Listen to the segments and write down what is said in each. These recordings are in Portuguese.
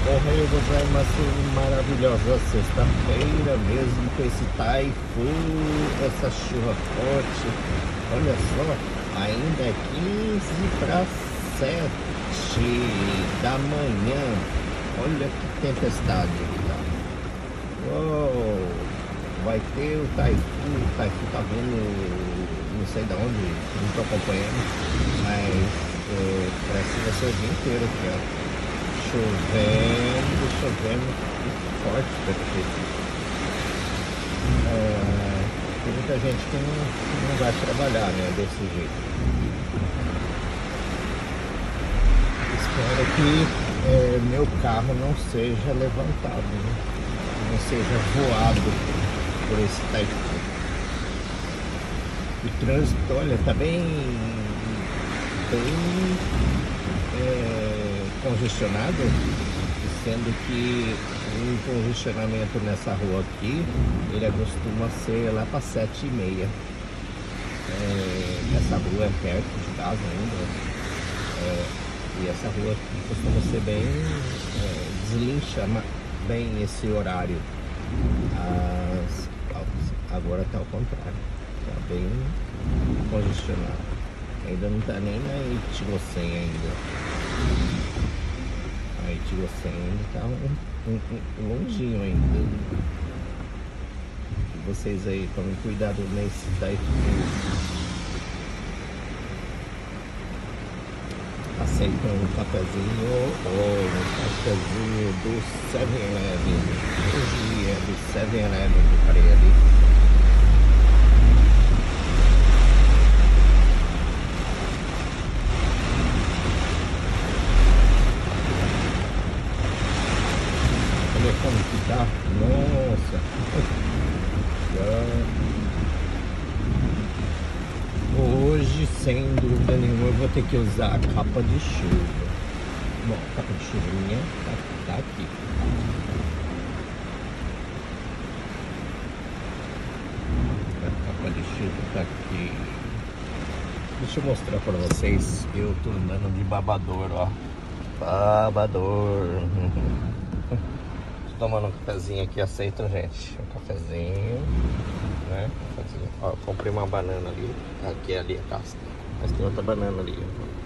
Ohayou gozaimasu, maravilhosa sexta-feira, mesmo com esse taifun, essa chuva forte. Olha só, ainda é 15 para 7 da manhã. Olha que tempestade que tá. Uou, vai ter o taifun tá vindo, não sei de onde, não tô acompanhando, mas parece que vai ser o dia inteiro aqui, ó. Chovendo forte para tem muita gente que não vai trabalhar, né, desse jeito. Espero que meu carro não seja levantado, né? Não seja voado por esse taifun. O trânsito, olha, tá bem congestionado, sendo que um congestionamento nessa rua aqui, ele costuma ser lá para 7h30. Essa rua é perto de casa ainda, e essa rua aqui costuma ser bem, deslincha bem esse horário. Agora tá ao contrário, tá bem congestionado. Ainda não tá nem na Itigocém ainda. A Itigocém ainda tá longinho ainda. E vocês aí, tomem cuidado nesse taifun. Aceitam um cafezinho ou um cafezinho do 7-Eleven. Hoje é do 7-Eleven que eu parei ali. Olha como que tá. Nossa. Hoje, sem dúvida nenhuma, eu vou ter que usar a capa de chuva. Bom, a capa de chuva minha tá aqui. A capa de chuva tá aqui. Deixa eu mostrar pra vocês. Eu tô andando de babador, ó. Babador. Tô tomando um cafezinho aqui, aceitam, gente? Um cafezinho, né? Ó, comprei uma banana ali. Aqui ali a casca. Mas tem outra banana ali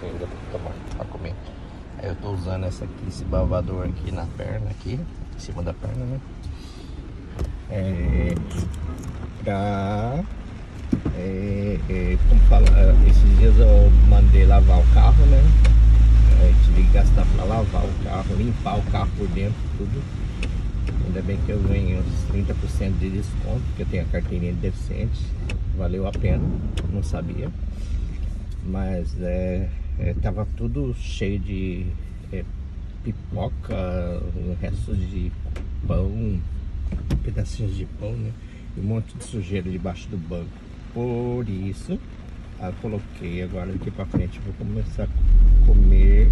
ainda pra tomar, pra comer. Aí eu tô usando esse babador aqui na perna, aqui, em cima da perna, né? Como fala, esses dias eu mandei lavar o carro, né? Tive que gastar pra lavar o carro, limpar o carro por dentro, tudo. Ainda bem que eu ganhei uns 30% de desconto, porque eu tenho a carteirinha de deficiente. Valeu a pena, não sabia. Mas tava tudo cheio de pipoca, restos de pão, pedacinhos de pão, né? E um monte de sujeira debaixo do banco. Por isso, eu coloquei agora daqui pra frente. Vou começar a comer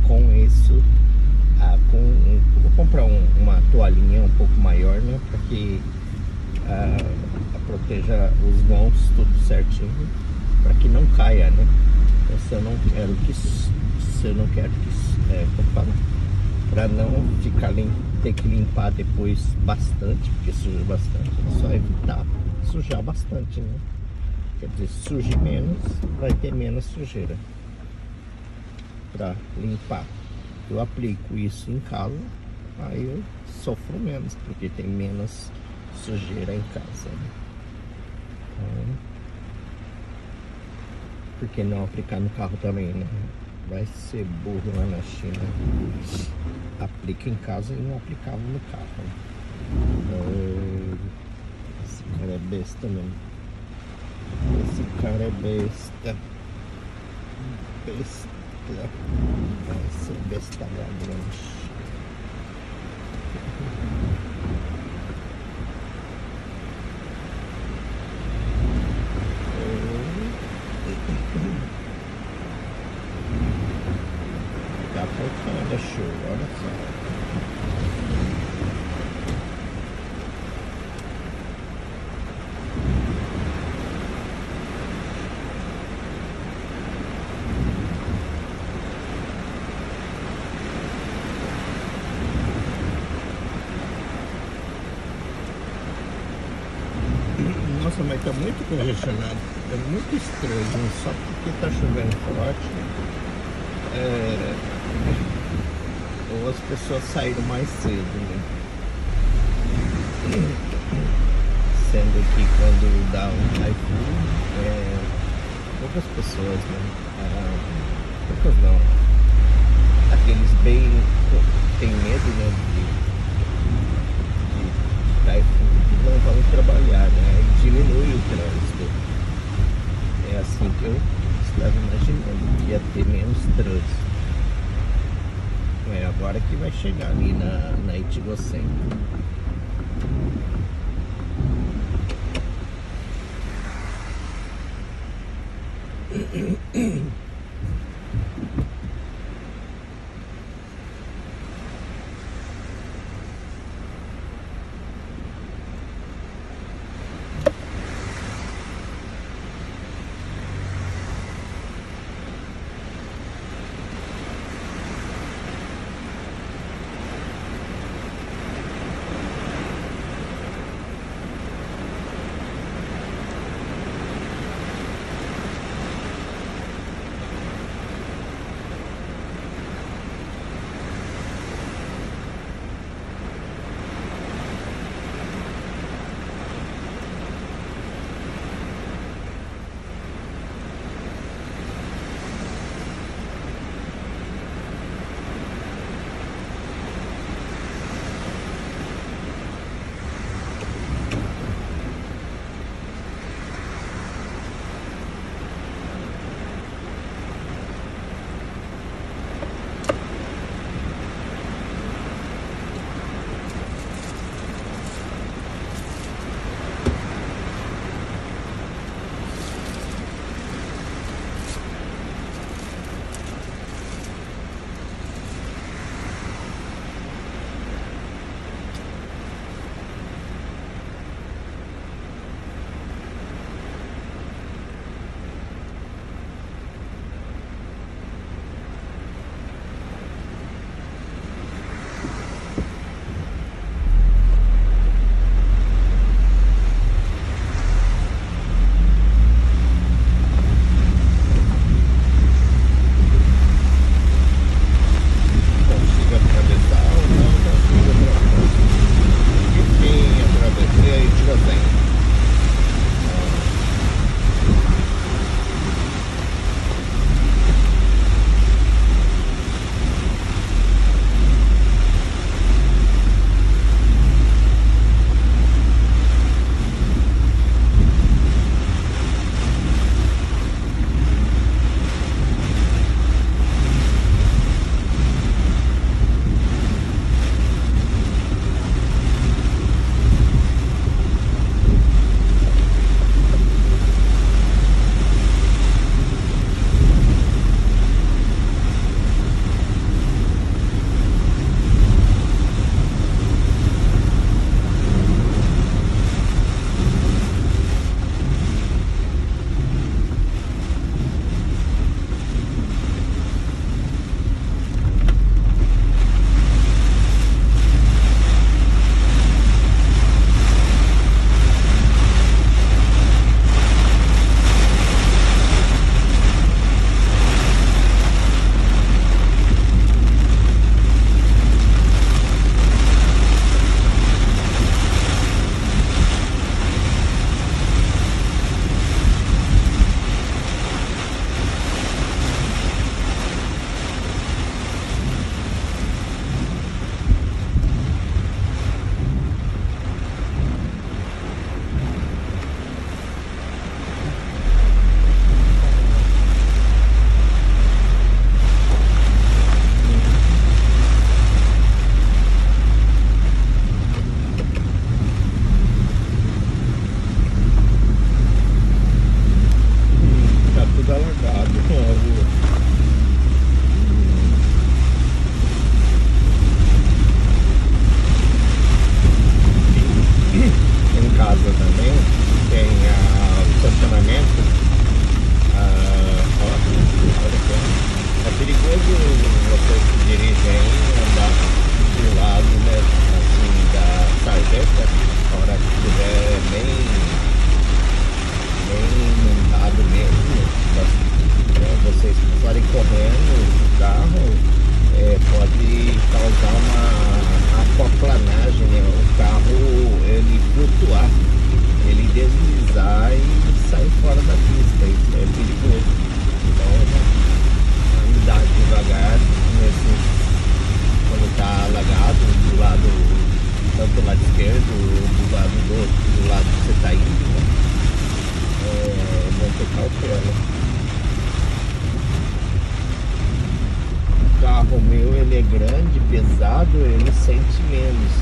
com isso. Vou comprar uma toalhinha um pouco maior, né? Para que proteja os mãos tudo certinho, para que não caia, né? Então, se eu não quero que como fala, para não ficar ter que limpar depois bastante, porque suja bastante, é só evitar sujar bastante, né? Quer dizer, suje menos, vai ter menos sujeira para limpar. Eu aplico isso em casa, aí eu sofro menos, porque tem menos sujeira em casa, né? Então, por que não aplicar no carro também, né? Vai ser burro lá na China. Aplica em casa e não aplicava no carro. Esse cara é besta mesmo. Esse cara é besta. Besta. Vai ser bestalhado hoje. Tá faltando a chuva, olha só. Nossa, mas tá muito congestionado. É muito estranho, só porque tá chovendo forte. Ou as pessoas saíram mais cedo, né? Sendo que quando dá um typhoon, poucas pessoas, né? Poucas não. Aqueles bem tem medo, né? De typhoon, não vão trabalhar, né? E diminui o trânsito. É assim que eu estava imaginando que ia ter menos trânsito. Agora que vai chegar ali na Itigocém. dela. O carro meu, ele é grande, pesado, ele sente menos.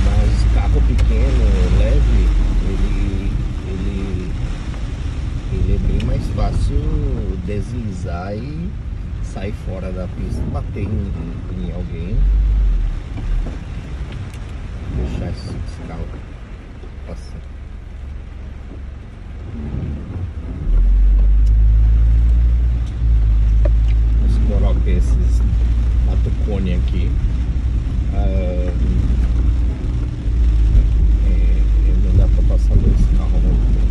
Mas carro pequeno, leve, ele é bem mais fácil deslizar e sair fora da pista, bater em alguém. Deixar esse carro passar. Mas coloca esses batucone aqui. Não dá pra passar dois carros ao mesmo tempo.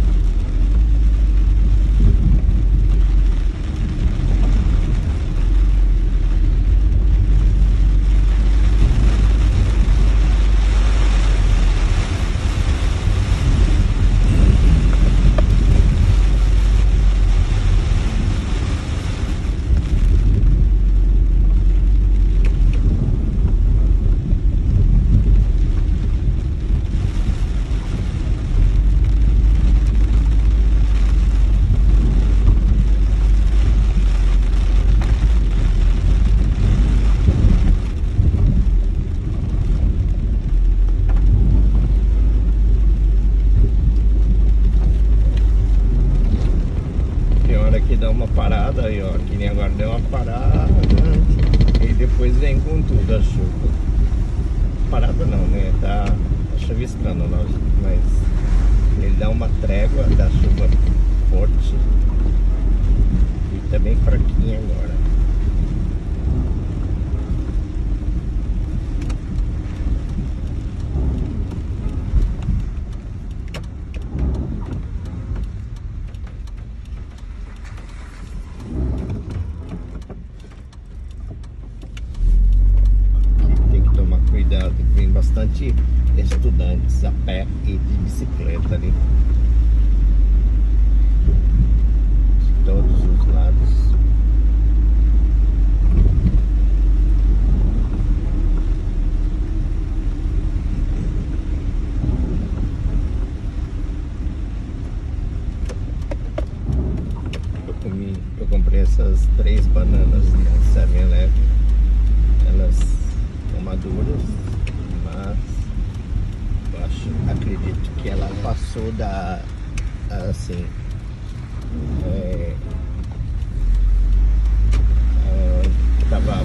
Que dá uma parada aí, ó, que nem agora deu uma parada e depois vem com tudo a chuva. Parada não, né? Tá chuviscando, mas ele dá uma trégua da chuva forte e tá bem fraquinha agora. Vem bastante estudantes a pé e de bicicleta ali, de todos os lados. Eu comprei essas 3 bananas no 7-Eleven. Elas estão maduras, mas eu acredito que ela passou da, assim, tava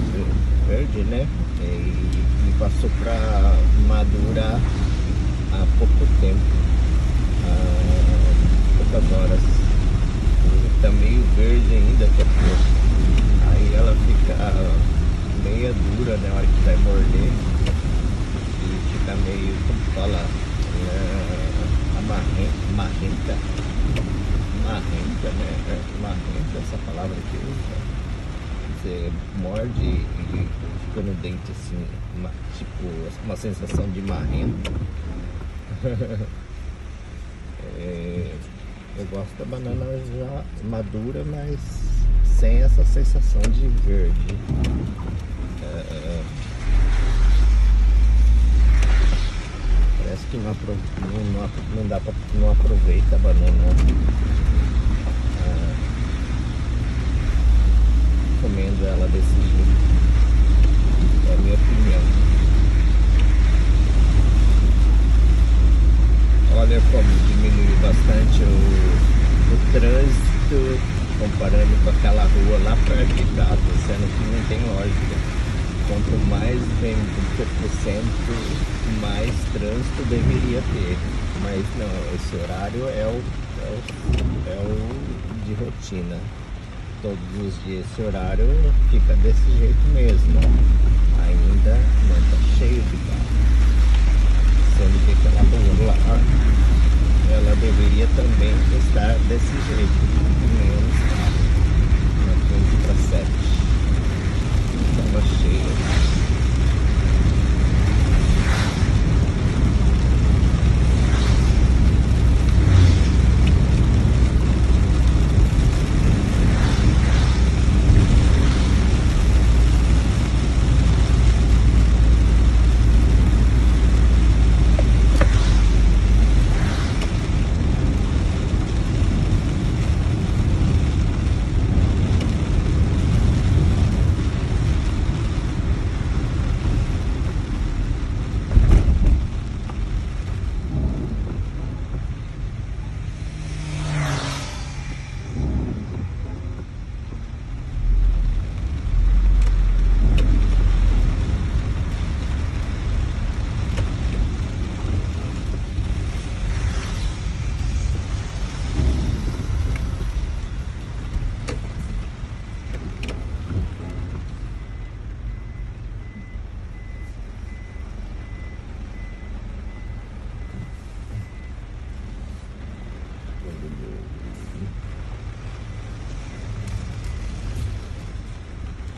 verde, né, e passou para madura há pouco tempo, poucas horas. Tá meio verde ainda, que é pouco. Aí ela fica meia dura na hora que vai morder e fica meio, como fala, marrenta, né? Marrenta, essa palavra que usa. Você morde e fica no dente assim, tipo uma sensação de marrento. Eu gosto da banana já madura, mas sem essa sensação de verde. Parece que não dá pra, não aproveita a banana comendo ela desse jeito. É a minha opinião. Olha como diminuiu bastante o trânsito comparando com aquela rua lá perto de casa, sendo que não tem lógica. Quanto mais vem por cento, mais trânsito deveria ter. Mas não, esse horário é o de rotina. Todos os dias esse horário fica desse jeito mesmo. Ainda não está cheio de carro. Sendo que aquela rua lá, ela deveria também estar desse jeito, menos carro. Na 15 para 7 estava cheia.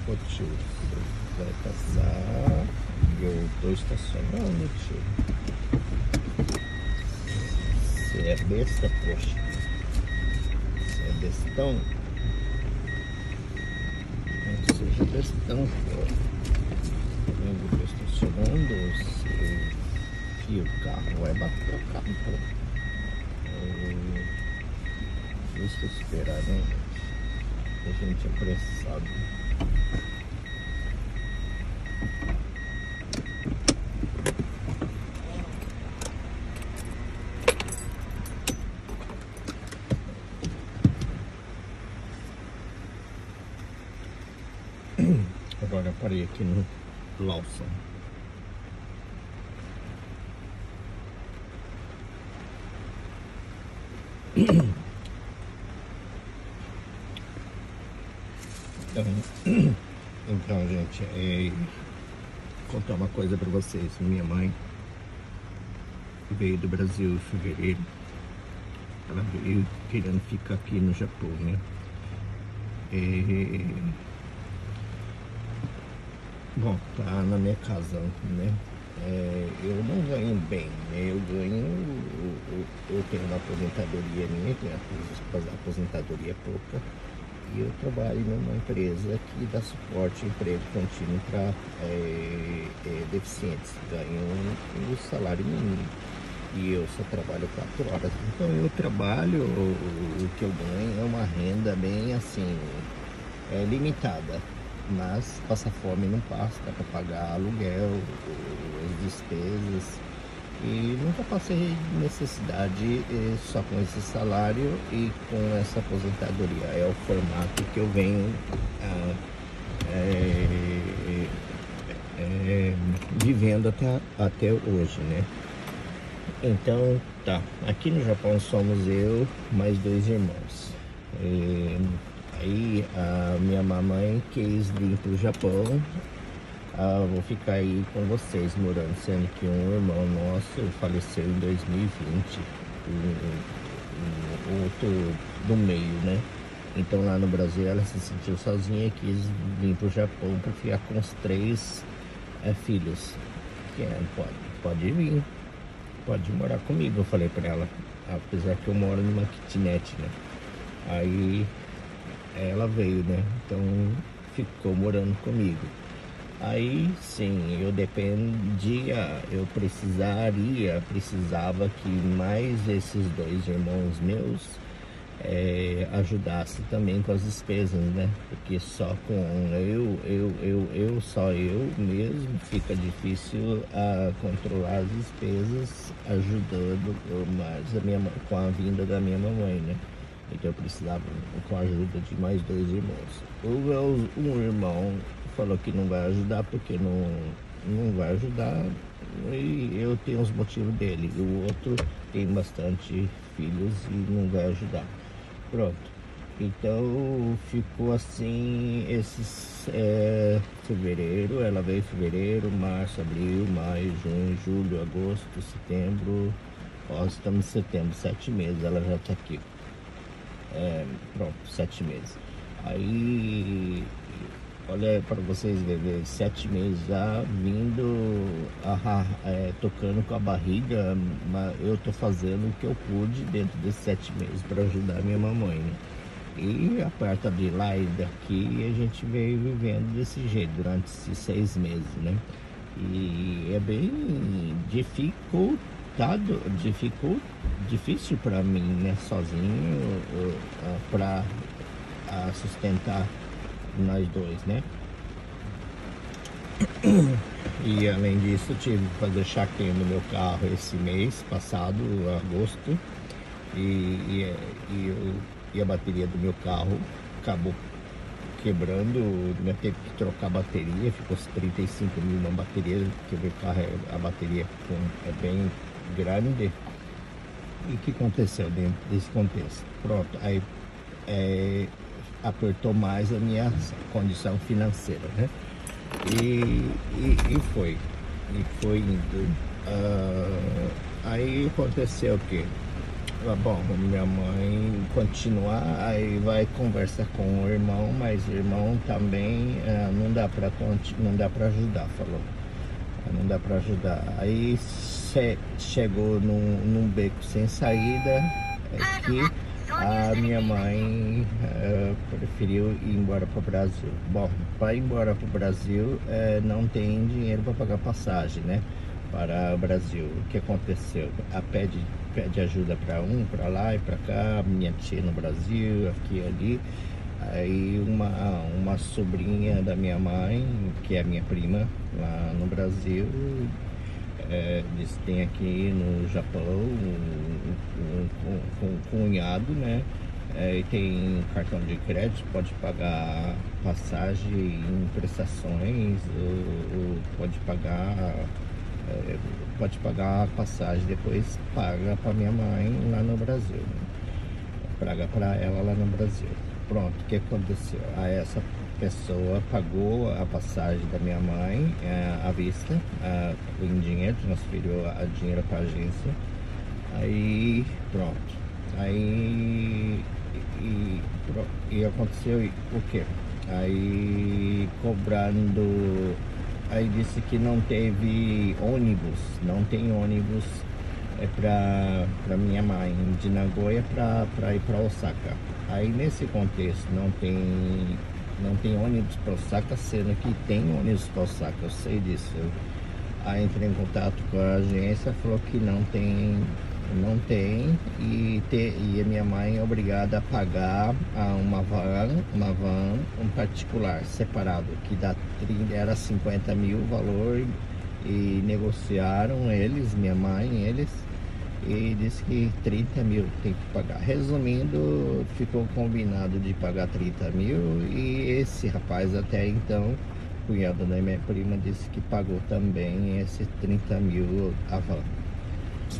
Ô tio, vai passar. Eu tô estacionando, tio. Você é besta, poxa. Você é bestão. Não seja bestão, pô. Eu tô estacionando. Seu fio, o carro vai bater o carro, pô. Deixa eu esperar, né, gente? A gente é apressado. Agora eu parei aqui no Lawson. Então, gente, vou contar uma coisa pra vocês. Minha mãe veio do Brasil em fevereiro. Ela veio querendo ficar aqui no Japão, né? Bom, tá na minha casa, né? Eu não ganho bem, né? Eu tenho uma aposentadoria minha, que a aposentadoria é pouca. E eu trabalho numa empresa que dá suporte, emprego contínuo para deficientes. Ganho o salário mínimo. E eu só trabalho 4 horas. Então eu trabalho, o que eu ganho é uma renda bem assim, limitada. Mas passar fome não passa, dá para pagar aluguel, as despesas. E nunca passei necessidade só com esse salário e com essa aposentadoria. É o formato que eu venho vivendo até hoje, né? Então, tá. Aqui no Japão somos eu mais 2 irmãos. Aí a minha mamãe quis vir pro Japão. Vou ficar aí com vocês morando, sendo que um irmão nosso faleceu em 2020, o outro do meio, né? Então lá no Brasil ela se sentiu sozinha e quis vir pro Japão para ficar com os 3 filhos. Que pode vir, pode morar comigo, eu falei para ela, apesar que eu moro numa kitnet, né? Aí ela veio, né? Então ficou morando comigo. Aí sim, eu precisava que mais esses 2 irmãos meus ajudassem também com as despesas, né? Porque só com só eu mesmo fica difícil controlar as despesas, ajudando mais com a vinda da minha mamãe, né? Então eu precisava com a ajuda de mais 2 irmãos. Um irmão falou que não vai ajudar porque não vai ajudar, e eu tenho os motivos dele. O outro tem bastante filhos e não vai ajudar. Pronto. Então ficou assim fevereiro, ela veio em fevereiro, março, abril, maio, junho, julho, agosto, setembro. Estamos em setembro, 7 meses ela já tá aqui. Pronto, 7 meses. Aí, olha para vocês verem, 7 meses já vindo, tocando com a barriga, mas eu tô fazendo o que eu pude dentro desses 7 meses para ajudar minha mamãe, né? E a parte de lá e daqui a gente veio vivendo desse jeito durante esses 6 meses, né? E é bem difícil para mim, né, sozinho, para sustentar nós 2, né? E além disso, tive que fazer chacrinha no meu carro esse mês passado, agosto, e a bateria do meu carro acabou quebrando, eu teve que trocar a bateria, ficou 35 mil na bateria, porque o meu carro, a bateria é bem grande. E o que aconteceu dentro desse contexto? Pronto, aí apertou mais a minha condição financeira, né? E foi indo. Aí aconteceu o quê? Bom, minha mãe continuar, aí vai conversar com o irmão, mas o irmão também não dá para ajudar, falou. Não dá para ajudar. Aí chegou num beco sem saída, que a minha mãe preferiu ir embora para o Brasil. Bom, para ir embora para o Brasil não tem dinheiro para pagar passagem, né? Para o Brasil. O que aconteceu? Pede ajuda para para lá e para cá, minha tia no Brasil, aqui e ali. Aí uma sobrinha da minha mãe, que é minha prima lá no Brasil, disse que tem aqui no Japão um cunhado, né? E tem cartão de crédito, pode pagar passagem em prestações, ou pode pagar a passagem, depois paga para minha mãe lá no Brasil, né? Paga para ela lá no Brasil. Pronto, o que aconteceu? Essa pessoa pagou a passagem da minha mãe à vista, em dinheiro, transferiu a dinheiro para a agência. Aí, pronto. Aí, e aconteceu o quê? Aí, cobrando... Aí disse que não teve ônibus, não tem ônibus para minha mãe de Nagoya para ir para Osaka. Aí nesse contexto não tem ônibus para Osaka, sendo que tem ônibus para Osaka, eu sei disso. Aí entrei em contato com a agência, falou que não tem e a minha mãe é obrigada a pagar uma van particular, separado, que era 50 mil o valor, e negociaram minha mãe, e disse que 30 mil tem que pagar. Resumindo, ficou combinado de pagar 30 mil, e esse rapaz até então, cunhado da minha prima, disse que pagou também esse 30 mil a van.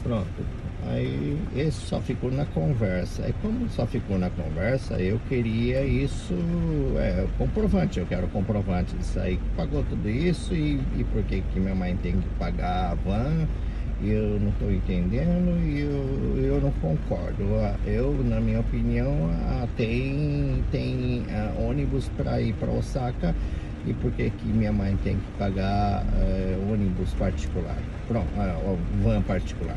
Pronto. Aí esse só ficou na conversa. Aí como só ficou na conversa, eu queria isso, comprovante. Eu quero comprovante disso aí, que pagou tudo isso, e por que minha mãe tem que pagar a van? Eu não estou entendendo, e eu não concordo. Eu, na minha opinião, tem ônibus para ir para Osaka, e por que minha mãe tem que pagar ônibus particular? Pronto, van particular.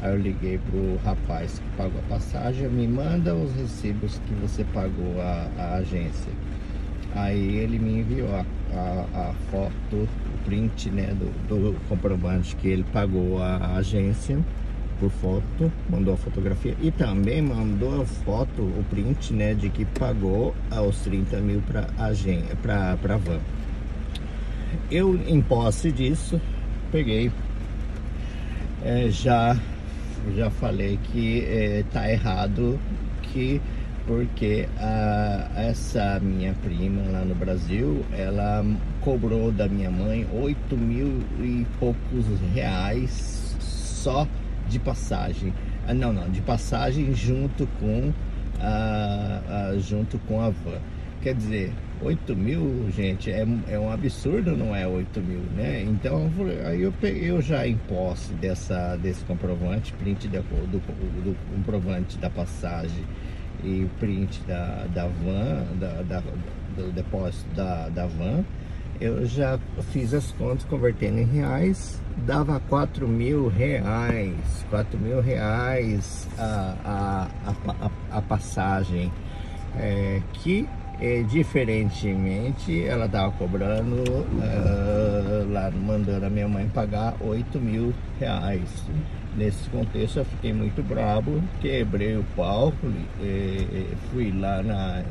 Aí eu liguei pro rapaz que pagou a passagem, me manda os recibos que você pagou a agência. Aí ele me enviou a foto, o print, né, do comprovante que ele pagou a agência por foto, mandou a fotografia, e também mandou a foto, o print, né, de que pagou os 30 mil para van. Eu, em posse disso, peguei, já falei que tá errado, porque essa minha prima lá no Brasil, ela cobrou da minha mãe 8 mil e poucos reais só de passagem. Não, de passagem junto com a van. Quer dizer, 8 mil, gente, é um absurdo, não é 8 mil, né? Então, aí eu já em posse desse comprovante, print do comprovante da passagem e print da van, do depósito da van, eu já fiz as contas convertendo em reais, dava 4 mil reais, 4 mil reais a passagem, que diferentemente ela estava cobrando lá, mandando a minha mãe pagar 8 mil reais. Nesse contexto eu fiquei muito bravo, quebrei o pau, fui lá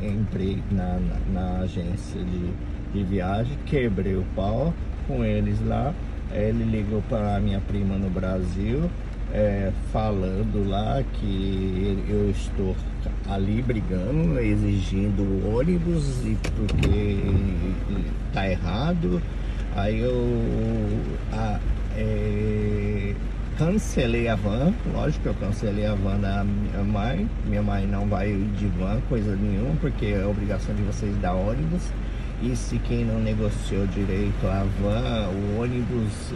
entrei na agência de viagem, quebrei o pau com eles lá. Ele ligou para a minha prima no Brasil, falando lá que eu estou ali brigando, exigindo ônibus, e porque tá errado. Aí eu cancelei a van, lógico que eu cancelei a van da minha mãe. Minha mãe não vai de van, coisa nenhuma, porque é obrigação de vocês dar ônibus. E se quem não negociou direito a van, o ônibus,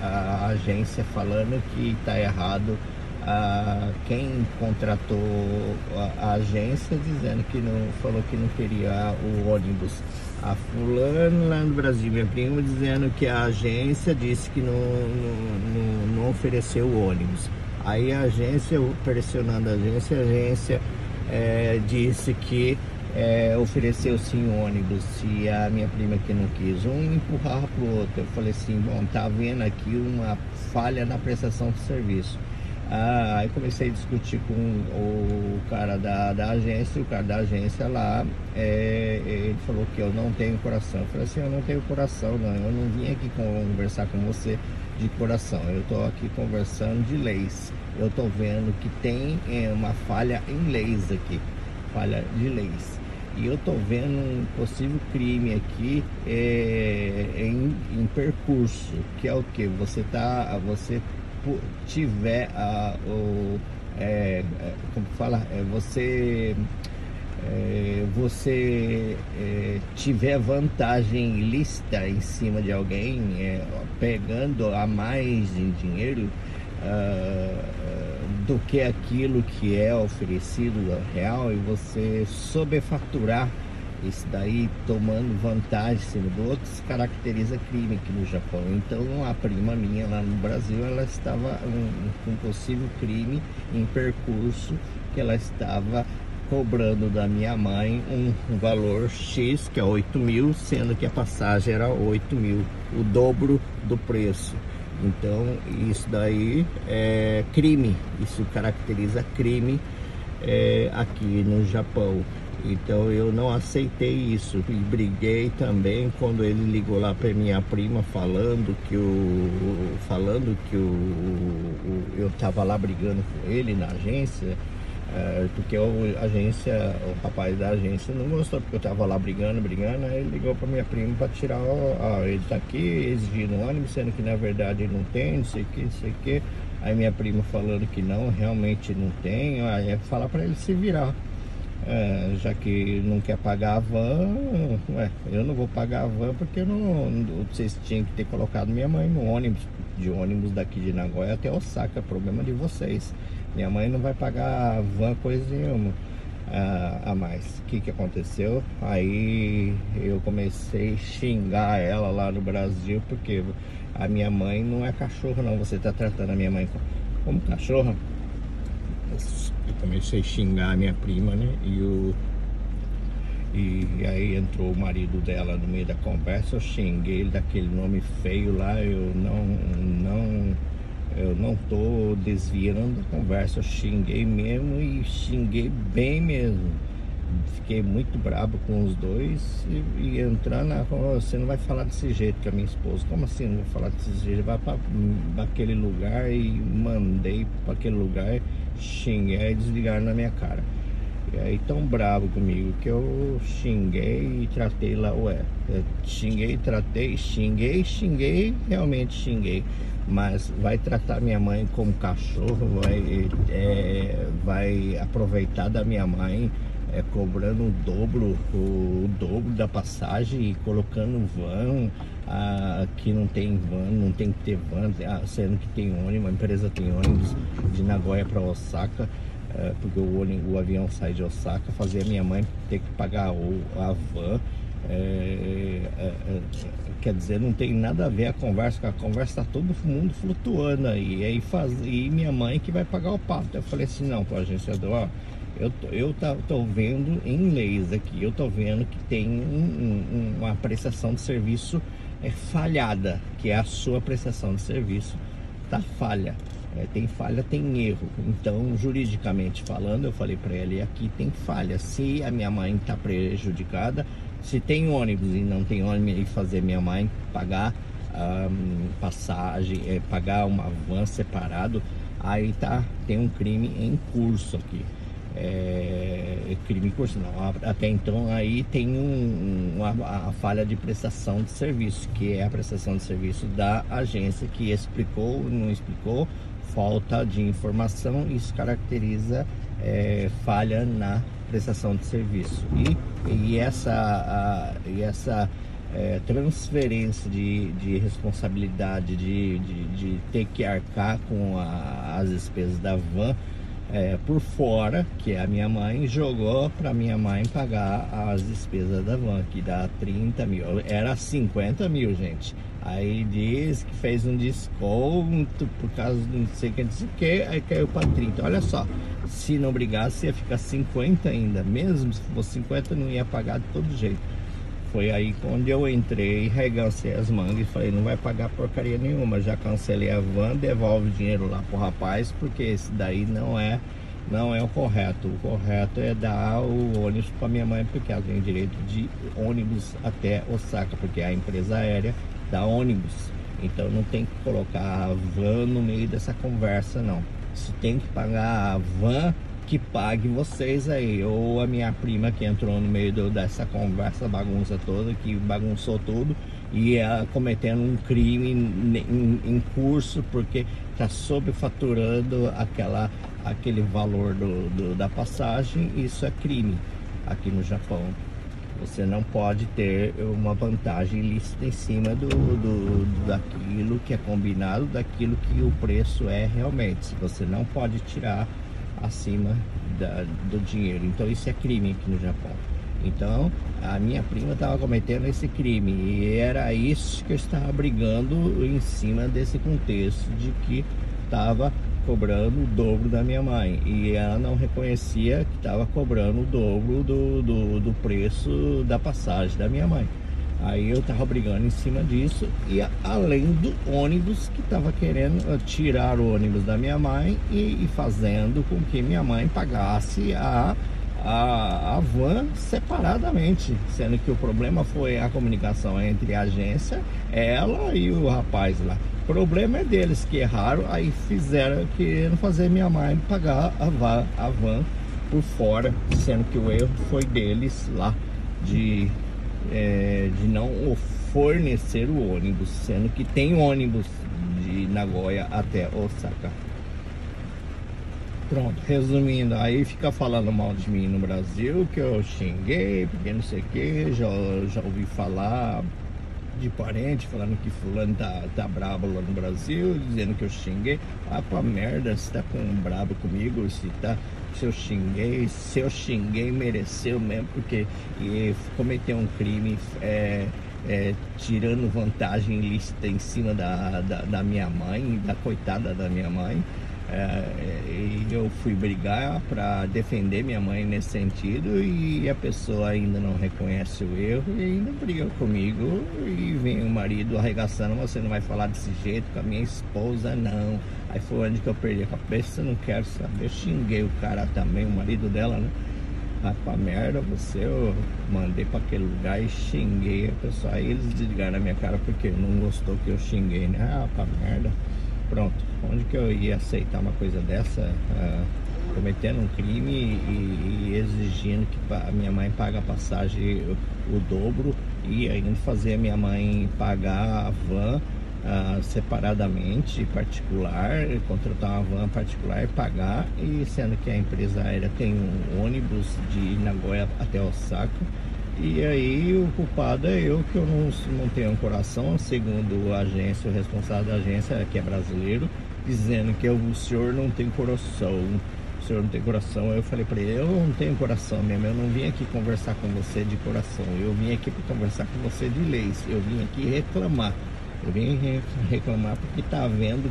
a agência falando que tá errado quem contratou a agência dizendo que não, falou que não queria o ônibus. A fulano lá no Brasil, minha prima, dizendo que a agência disse que não ofereceu o ônibus. Aí a agência, pressionando a agência disse que ofereceu sim o ônibus, e a minha prima que não quis, um empurrava pro outro. Eu falei assim, bom, tá vendo aqui uma falha na prestação de serviço. Aí comecei a discutir com o cara da agência, o cara da agência lá, ele falou que eu não tenho coração. Eu falei assim, eu não tenho coração não, eu não vim aqui conversar com você de coração, eu tô aqui conversando de leis. Eu tô vendo que tem uma falha em leis aqui, falha de leis. E eu tô vendo um possível crime aqui em percurso, que é o que? Você tiver como fala, você tiver vantagem ilícita em cima de alguém, pegando a mais em dinheiro do que aquilo que é oferecido real, e você sobrefaturar isso daí, tomando vantagem em cima do outro, se caracteriza crime aqui no Japão. Então a prima minha lá no Brasil, ela estava com um possível crime em percurso, que ela estava cobrando da minha mãe um valor X, que é 8 mil, sendo que a passagem era 8 mil, o dobro do preço. Então isso daí é crime, isso caracteriza crime aqui no Japão. Então eu não aceitei isso e briguei também quando ele ligou lá para minha prima falando que eu tava lá brigando com ele na agência, porque o rapaz da agência não gostou porque eu tava lá brigando, aí ele ligou para minha prima para tirar, ele tá aqui exigindo um ônibus, sendo que na verdade ele não tem, não sei o que. Aí minha prima falando que não, realmente não tem. Aí é falar para ele se virar. Já que não quer pagar a van, eu não vou pagar a van porque vocês tinham que ter colocado minha mãe no ônibus, de ônibus daqui de Nagoya até Osaka, problema de vocês. Minha mãe não vai pagar a van coisa nenhuma a mais. O que aconteceu? Aí eu comecei a xingar ela lá no Brasil, porque a minha mãe não é cachorro não, você tá tratando a minha mãe como cachorra. Eu comecei a xingar a minha prima, né? E aí entrou o marido dela no meio da conversa. Eu xinguei ele daquele nome feio lá. Eu não tô desviando da conversa. Eu xinguei mesmo, e xinguei bem mesmo. Fiquei muito brabo com os dois e entrando na, você não vai falar desse jeito com a minha esposa. Como assim não vou falar desse jeito? Vai para aquele lugar, e mandei para aquele lugar, xinguei e desligaram na minha cara. E aí tão bravo comigo que eu xinguei e tratei lá, xinguei, realmente xinguei. Mas vai tratar minha mãe como cachorro, vai aproveitar da minha mãe, cobrando o dobro da passagem e colocando van. Aqui não tem van, não tem que ter van, sendo que tem ônibus, a empresa tem ônibus de Nagoya para Osaka, porque o avião sai de Osaka, fazer a minha mãe ter que pagar a van. Quer dizer, não tem nada a ver a conversa tá todo mundo flutuando aí, e minha mãe que vai pagar o pato. Eu falei assim, não, pro agenciador, eu tô vendo em leis aqui, eu tô vendo que tem uma prestação de serviço falhada, que é a sua prestação de serviço tá falha. Tem falha, tem erro. Então, juridicamente falando, eu falei para ele, aqui tem falha. Se a minha mãe tá prejudicada, se tem ônibus e não tem ônibus, e fazer minha mãe pagar passagem, pagar uma van separado, aí tem um crime em curso aqui. Crime em curso não, até então aí tem a falha de prestação de serviço, que é a prestação de serviço da agência, que explicou, não explicou, falta de informação. Isso caracteriza falha na prestação de serviço, e essa transferência de responsabilidade de ter que arcar com as despesas da van por fora, que a minha mãe jogou para minha mãe pagar as despesas da van, que dá 30 mil, era 50 mil, gente. Aí diz que fez um desconto por causa de não sei o que, aí caiu para 30. Olha só, se não brigasse ia ficar 50 ainda, mesmo se fosse 50 não ia pagar de todo jeito. Foi aí quando eu entrei, regancei as mangas e falei, não vai pagar porcaria nenhuma, já cancelei a van, devolve o dinheiro lá pro rapaz, porque esse daí não é o correto. O correto é dar o ônibus para minha mãe, porque ela tem direito de ônibus até Osaka, porque a empresa aérea dá ônibus. Então não tem que colocar a van no meio dessa conversa, não. Se tem que pagar a van, que pague vocês aí, ou a minha prima que entrou no meio dessa conversa bagunça toda, que bagunçou tudo e cometendo um crime em curso, porque está sobrefaturando aquele valor da passagem. Isso é crime aqui no Japão. Você não pode ter uma vantagem ilícita em cima daquilo que é combinado, daquilo que o preço é realmente. Você não pode tirar acima do dinheiro. Então isso é crime aqui no Japão. Então a minha prima estava cometendo esse crime e era isso que eu estava brigando em cima desse contexto de que estava cobrando o dobro da minha mãe e ela não reconhecia que estava cobrando o dobro do preço da passagem da minha mãe. Aí eu tava brigando em cima disso, e além do ônibus, que tava querendo tirar o ônibus da minha mãe e fazendo com que minha mãe pagasse a van separadamente, sendo que o problema foi a comunicação entre a agência, ela e o rapaz lá. O problema é deles que erraram, aí fizeram querendo fazer minha mãe pagar a van por fora, sendo que o erro foi deles lá de não fornecer o ônibus, sendo que tem ônibus de Nagoya até Osaka. Pronto, resumindo, aí fica falando mal de mim no Brasil, que eu xinguei, porque não sei o que, já ouvi falar de parente falando que fulano tá brabo lá no Brasil, dizendo que eu xinguei. Ah, pra merda, você tá brabo comigo, se eu xinguei, mereceu mesmo, porque cometeu um crime tirando vantagem ilícita em cima da minha mãe, da coitada da minha mãe. E eu fui brigar para defender minha mãe nesse sentido, e a pessoa ainda não reconhece o erro e ainda briga comigo, e vem o marido arregaçando: você não vai falar desse jeito com a minha esposa, não. Aí foi onde que eu perdi a cabeça, não quero saber. Eu xinguei o cara também, o marido dela, né? Ah, pra merda, eu mandei para aquele lugar e xinguei a pessoa. Aí eles desligaram na minha cara porque não gostou que eu xinguei, né? Ah, pra merda. Pronto, onde que eu ia aceitar uma coisa dessa, cometendo um crime e exigindo que a minha mãe pague a passagem o dobro, e ainda fazer a minha mãe pagar a van separadamente, particular, contratar uma van particular e pagar, e sendo que a empresa aérea tem um ônibus de Nagoya até Osaka. E aí o culpado é eu, que eu não tenho um coração, segundo a agência, o responsável da agência, que é brasileiro, dizendo que o senhor não tem coração. O senhor não tem coração. Eu falei para ele: eu não tenho coração mesmo, eu não vim aqui conversar com você de coração, eu vim aqui para conversar com você de leis, eu vim aqui reclamar. Eu vim reclamar porque está havendo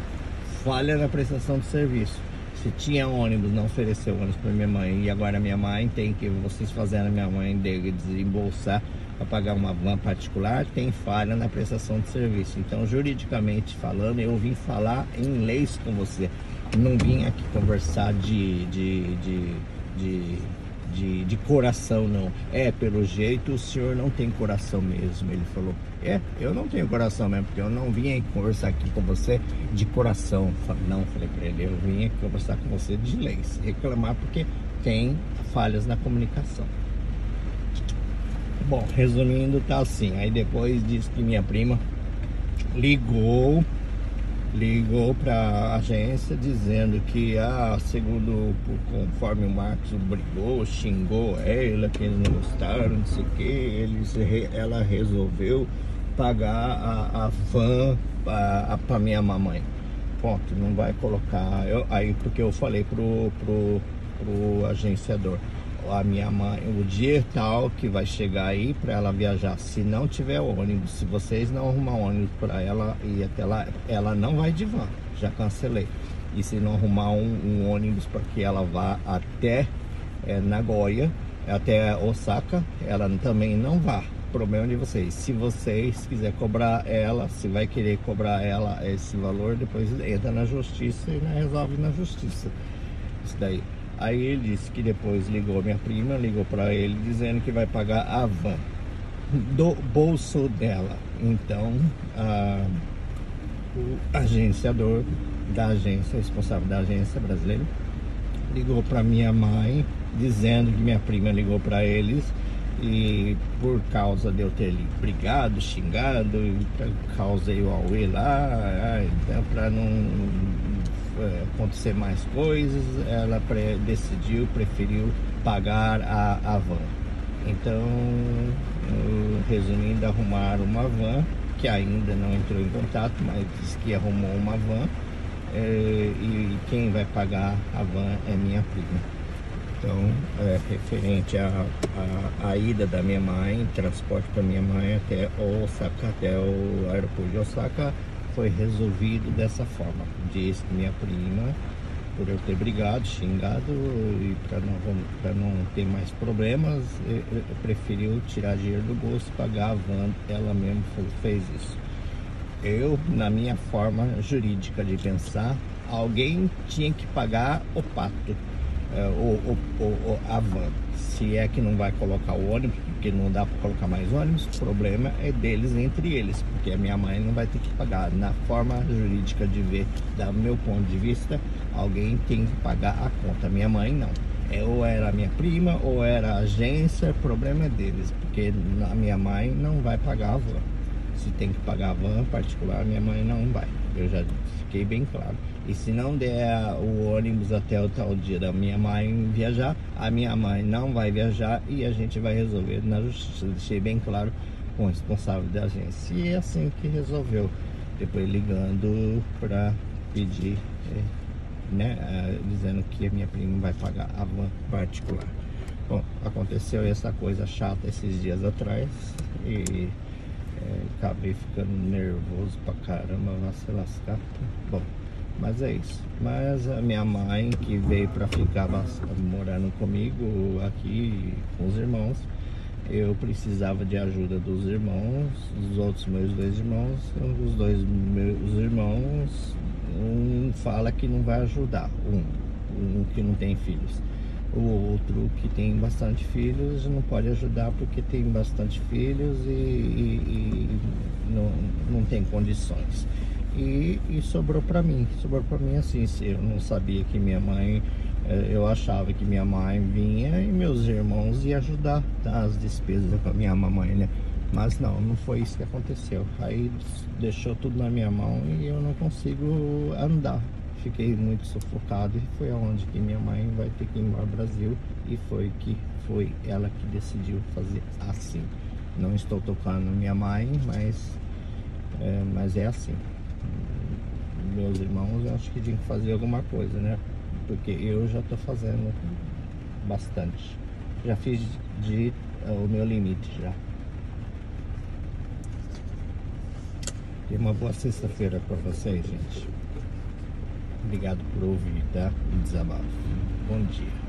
falha na prestação de serviço. Se tinha ônibus, não ofereceu ônibus para minha mãe, e agora minha mãe tem que, vocês fazendo a minha mãe desembolsar para pagar uma van particular, tem falha na prestação de serviço. Então, juridicamente falando, eu vim falar em leis com você, não vim aqui conversar de coração, não. Pelo jeito o senhor não tem coração mesmo. Ele falou: eu não tenho coração mesmo, porque eu não vim aqui conversar aqui com você de coração. Falei pra ele: eu vim aqui conversar com você de leis, reclamar porque tem falhas na comunicação. Bom, resumindo, tá assim. Aí depois disse que minha prima ligou ligou para a agência dizendo que, segundo, conforme o Marcos brigou, xingou ela, que eles não gostaram, não sei o que, ela resolveu pagar a van para minha mamãe. Ponto, não vai colocar. Aí porque eu falei pro agenciador, a minha mãe, o dia tal que vai chegar aí para ela viajar, se não tiver ônibus, se vocês não arrumar ônibus para ela ir até lá, ela não vai de van, já cancelei. E se não arrumar um ônibus para que ela vá até Nagoya, até Osaka, ela também não vá. Problema de vocês. Se vocês quiser cobrar ela, se vai querer cobrar ela esse valor, depois entra na justiça e resolve na justiça isso daí. Aí ele disse que depois ligou minha prima, ligou para ele dizendo que vai pagar a van do bolso dela. Então o agenciador da agência, responsável da agência brasileira, ligou para minha mãe dizendo que minha prima ligou para eles, e por causa de eu ter brigado, xingado, causei o auê lá, então para não acontecer mais coisas, ela preferiu pagar a van. Então, resumindo, arrumaram uma van, que ainda não entrou em contato, mas disse que arrumou uma van, e quem vai pagar a van é minha prima. Então, referente à ida da minha mãe, transporte para minha mãe até Osaka, até o aeroporto de Osaka, foi resolvido dessa forma. Diz que minha prima, por eu ter brigado, xingado, e para não ter mais problemas, preferiu tirar dinheiro do bolso e pagar a van. Ela mesma fez isso. Eu, na minha forma jurídica de pensar, alguém tinha que pagar o pato. A van, se é que não vai colocar o ônibus, porque não dá para colocar mais ônibus, o problema é deles entre eles, porque a minha mãe não vai ter que pagar. Na forma jurídica de ver, do meu ponto de vista, alguém tem que pagar a conta. Minha mãe não, ou era a minha prima ou era a agência, o problema é deles, porque a minha mãe não vai pagar a van. Se tem que pagar a van particular, minha mãe não vai. Eu já fiquei bem claro. E se não der o ônibus até o tal dia da minha mãe viajar, a minha mãe não vai viajar e a gente vai resolver na justiça. Deixei bem claro com o responsável da agência. E é assim que resolveu. Depois ligando para pedir, dizendo que a minha prima vai pagar a van particular. Bom, aconteceu essa coisa chata esses dias atrás e acabei ficando nervoso pra caramba, vai se lascar. Bom, mas é isso. Mas a minha mãe, que veio pra ficar morando comigo aqui com os irmãos, eu precisava de ajuda dos irmãos, dos outros meus dois irmãos. Os dois meus irmãos, um fala que não vai ajudar, um que não tem filhos. O outro que tem bastante filhos não pode ajudar porque tem bastante filhos e não tem condições. E sobrou para mim assim, se eu não sabia que minha mãe, eu achava que minha mãe vinha e meus irmãos iam ajudar, tá, as despesas para minha mamãe, né? Mas não foi isso que aconteceu. Aí deixou tudo na minha mão e eu não consigo andar. Fiquei muito sufocado e foi aonde que minha mãe vai ter que ir embora ao Brasil, e foi ela que decidiu fazer assim. Não estou tocando minha mãe, mas é assim. Meus irmãos, eu acho que tinham que fazer alguma coisa, né? Porque eu já estou fazendo bastante. Já fiz o meu limite já. E uma boa sexta-feira para vocês, gente. Obrigado por ouvir, tá? O desabafo. Bom dia.